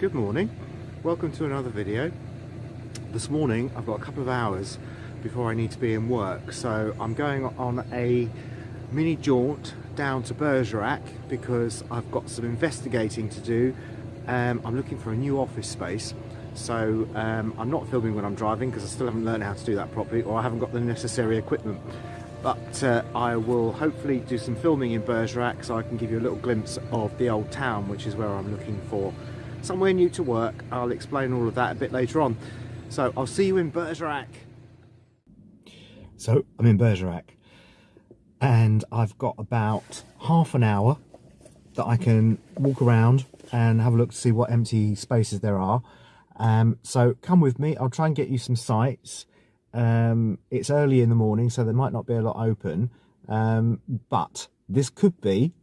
Good morning, welcome to another video. This morning I've got a couple of hours before I need to be in work, so I'm going on a mini jaunt down to Bergerac because I've got some investigating to do. I'm looking for a new office space, so I'm not filming when I'm driving because I still haven't learned how to do that properly, or I haven't got the necessary equipment. But I will hopefully do some filming in Bergerac so I can give you a little glimpse of the old town, which is where I'm looking for somewhere new to work. I'll explain all of that a bit later on. So I'll see you in Bergerac. So I'm in Bergerac and I've got about half an hour that I can walk around and have a look to see what empty spaces there are. So come with me, I'll try and get you some sights. It's early in the morning, so there might not be a lot open, but this could be,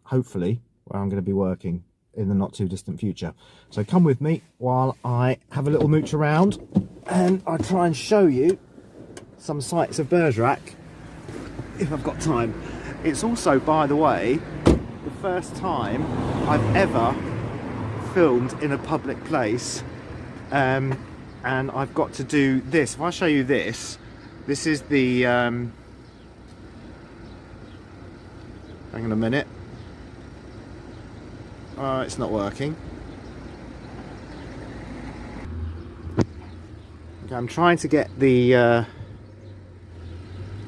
hopefully, where I'm going to be working in the not too distant future. So come with me while I have a little mooch around and I'll try and show you some sights of Bergerac if I've got time. It's also, by the way, the first time I've ever filmed in a public place, and I've got to do this. If I show you this, this is the hang on a minute. It's not working. Okay, I'm trying to get the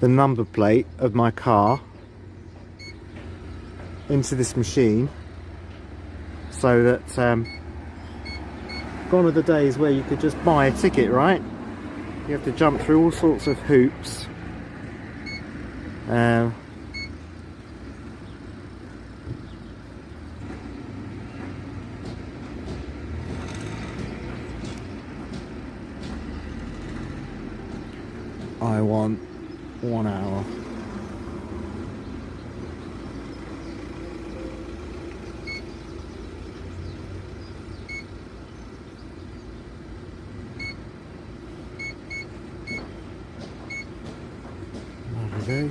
number plate of my car into this machine so that gone are the days where you could just buy a ticket, right? You have to jump through all sorts of hoops. I want 1 hour. There we go.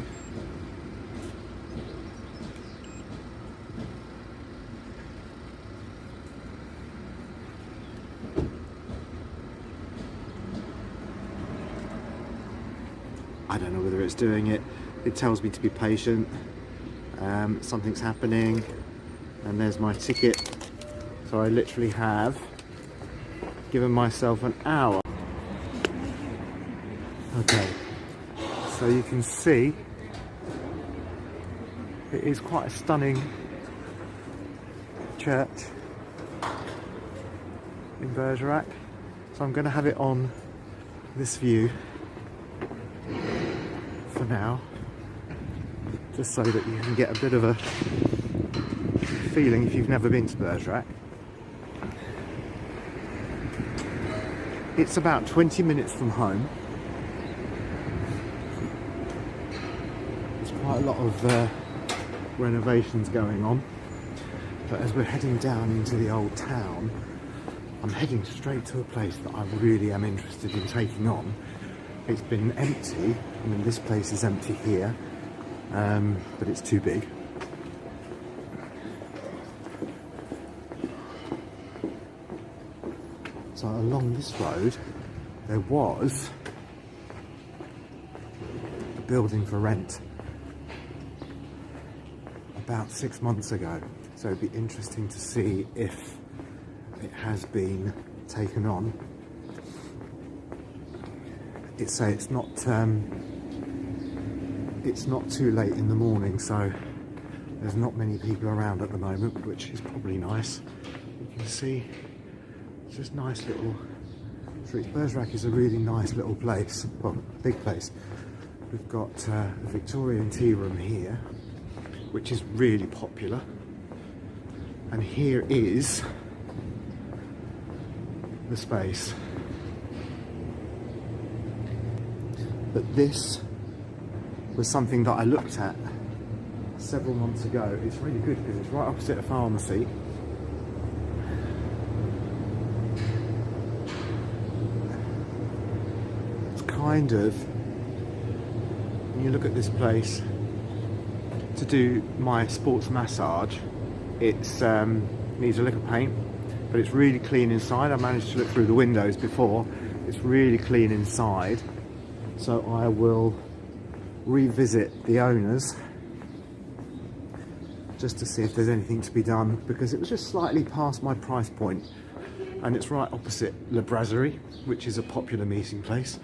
I don't know whether it's doing it. It tells me to be patient. Something's happening, and there's my ticket. So I literally have given myself an hour. Okay, so you can see it is quite a stunning church in Bergerac. So I'm going to have it on this view for now, just so that you can get a bit of a feeling if you've never been to Bergerac. It's about 20 minutes from home. There's quite a lot of renovations going on, but as we're heading down into the old town, I'm heading straight to a place that I really am interested in taking on. It's been empty. I mean, this place is empty here, but it's too big. So along this road, there was a building for rent about 6 months ago. So it'd be interesting to see if it has been taken on. It's not too late in the morning, so there's not many people around at the moment, which is probably nice. You can see it's just nice little streets. Bergerac is a really nice little place, well, big place. We've got a Victorian tea room here, which is really popular, and here is the space. But this was something that I looked at several months ago. It's really good because it's right opposite a pharmacy. It's kind of, when you look at this place, to do my sports massage, it's needs a lick of paint. but it's really clean inside. I managed to look through the windows before. It's really clean inside. So I will revisit the owners just to see if there's anything to be done, because it was just slightly past my price point, and it's right opposite La Brasserie, which is a popular meeting place.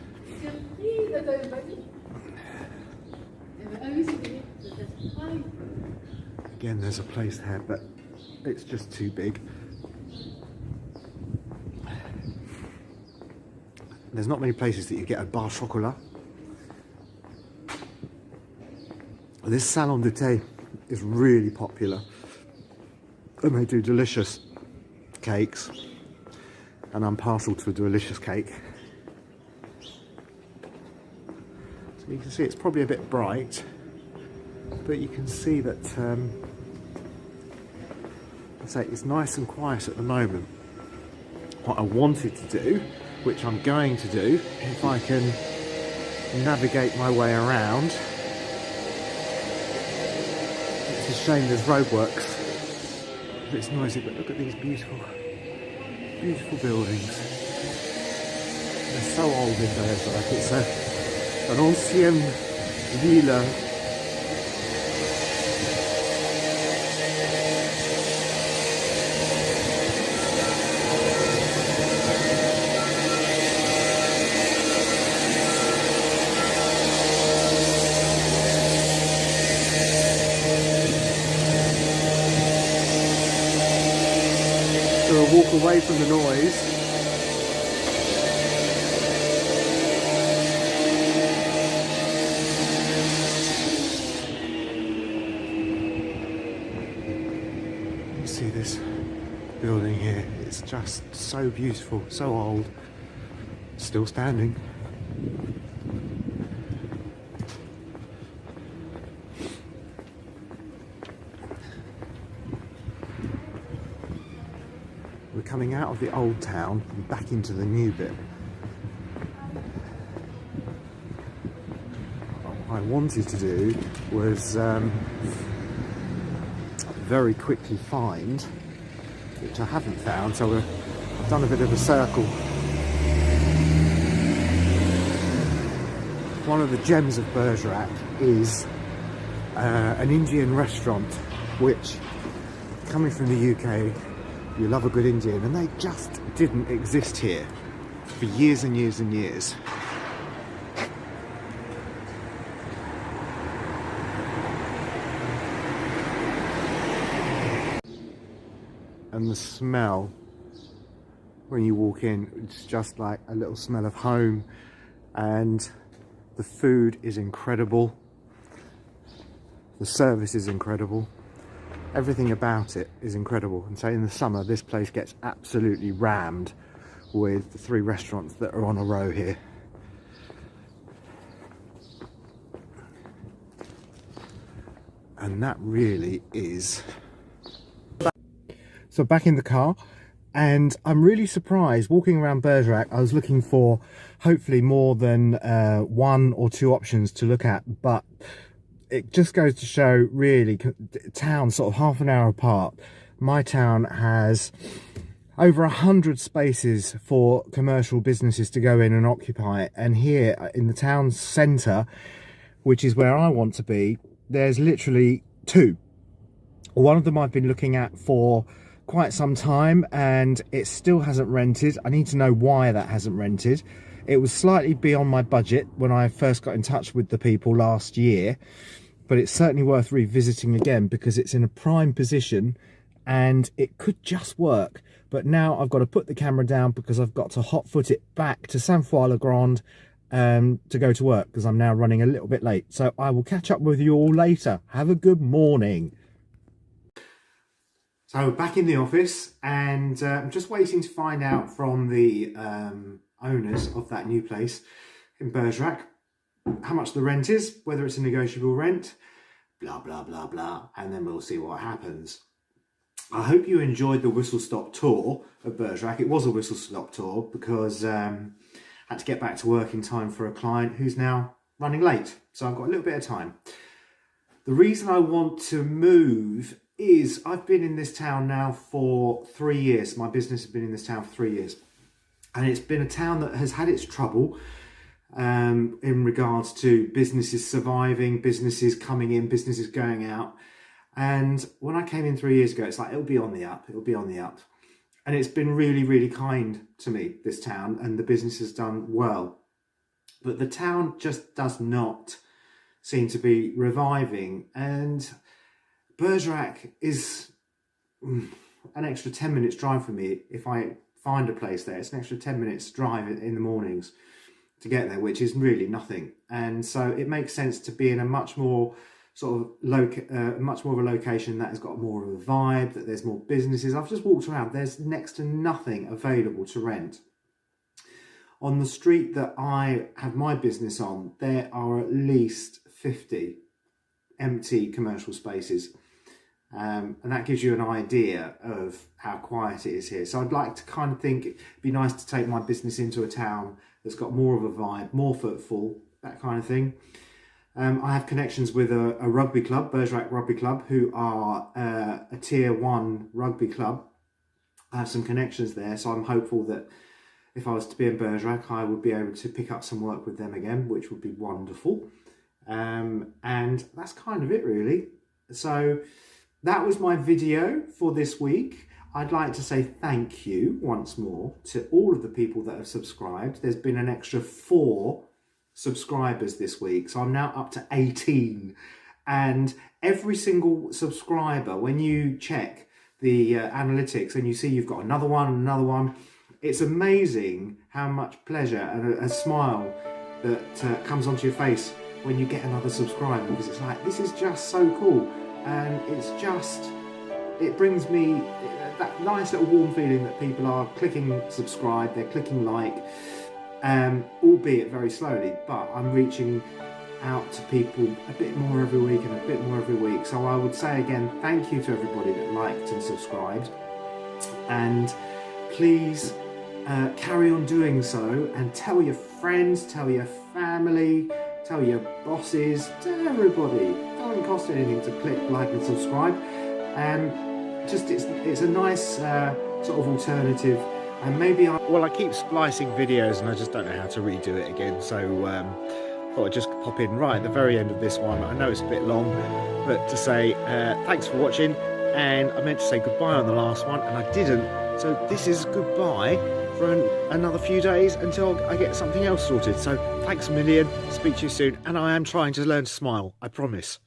Again, there's a place there, but it's just too big. There's not many places that you get a bar chocolat. This salon de thé is really popular, and they do delicious cakes, and I'm partial to a delicious cake. So you can see it's probably a bit bright, but you can see that I'd say it's nice and quiet at the moment. What I wanted to do, which I'm going to do if I can navigate my way around. It's a shame there's roadworks. It's noisy, but look at these beautiful, beautiful buildings. They're so old in Bergerac. It's an ancienne villa. So I'll walk away from the noise. You see this building here, it's just so beautiful, so old, still standing. We're coming out of the old town and back into the new bit. What I wanted to do was very quickly find, which I haven't found, so I've done a bit of a circle. One of the gems of Bergerac is an Indian restaurant, which, coming from the UK, you love a good Indian, and they just didn't exist here for years and years and years. And the smell when you walk in, it's just like a little smell of home, and the food is incredible, the service is incredible. Everything about it is incredible. And so in the summer, this place gets absolutely rammed with the 3 restaurants that are on a row here. And that really is. So back in the car, and I'm really surprised walking around Bergerac. I was looking for hopefully more than 1 or 2 options to look at, but it just goes to show, really, towns sort of half an hour apart. My town has over 100 spaces for commercial businesses to go in and occupy, and here in the town centre, which is where I want to be, there's literally 2. One of them I've been looking at for quite some time, and it still hasn't rented. I need to know why that hasn't rented. It was slightly beyond my budget when I first got in touch with the people last year, but it's certainly worth revisiting again because it's in a prime position and it could just work. But now I've got to put the camera down because I've got to hot foot it back to Sainte Foy le Grand to go to work, because I'm now running a little bit late. So I will catch up with you all later. Have a good morning. So back in the office, and I'm just waiting to find out from the owners of that new place in Bergerac how much the rent is, whether it's a negotiable rent, blah blah blah blah, and then we'll see what happens. I hope you enjoyed the whistle stop tour of Bergerac. It was a whistle stop tour because I had to get back to work in time for a client who's now running late, so I've got a little bit of time. The reason I want to move is I've been in this town now for 3 years. My business has been in this town for 3 years. And it's been a town that has had its trouble in regards to businesses surviving, businesses coming in, businesses going out. And when I came in 3 years ago, it's like, it'll be on the up, it'll be on the up. And it's been really, really kind to me, this town, and the business has done well. But the town just does not seem to be reviving. And Bergerac is an extra 10 minutes drive for me. If I find a place there, it's an extra 10 minutes drive in the mornings to get there, which is really nothing. And so it makes sense to be in a much more sort of much more of a location that has got more of a vibe, that there's more businesses. I've just walked around, there's next to nothing available to rent. On the street that I have my business on, there are at least 50 empty commercial spaces. And that gives you an idea of how quiet it is here. So I'd like to kind of think it'd be nice to take my business into a town that's got more of a vibe, more footfall, that kind of thing. I have connections with a rugby club, Bergerac Rugby Club, who are a tier 1 rugby club. I have some connections there, so I'm hopeful that if I was to be in Bergerac, I would be able to pick up some work with them again, which would be wonderful. And that's kind of it, really. So that was my video for this week. I'd like to say thank you once more to all of the people that have subscribed. There's been an extra 4 subscribers this week, so I'm now up to 18. And every single subscriber, when you check the analytics and you see you've got another one, it's amazing how much pleasure and a smile that comes onto your face when you get another subscriber, because it's like, this is just so cool. And it brings me that nice little warm feeling that people are clicking subscribe, they're clicking like, albeit very slowly, but I'm reaching out to people a bit more every week and a bit more every week. So I would say again, thank you to everybody that liked and subscribed, and please carry on doing so, and tell your friends, tell your family, tell your bosses, tell everybody. It doesn't cost anything to click like and subscribe. It's a nice sort of alternative. And maybe I keep splicing videos and I just don't know how to redo it again, so thought I'd just pop in right at the very end of this one. I know it's a bit long, but to say thanks for watching, and I meant to say goodbye on the last one and I didn't, so this is goodbye for another few days until I get something else sorted. So thanks a million, speak to you soon, and I am trying to learn to smile, I promise.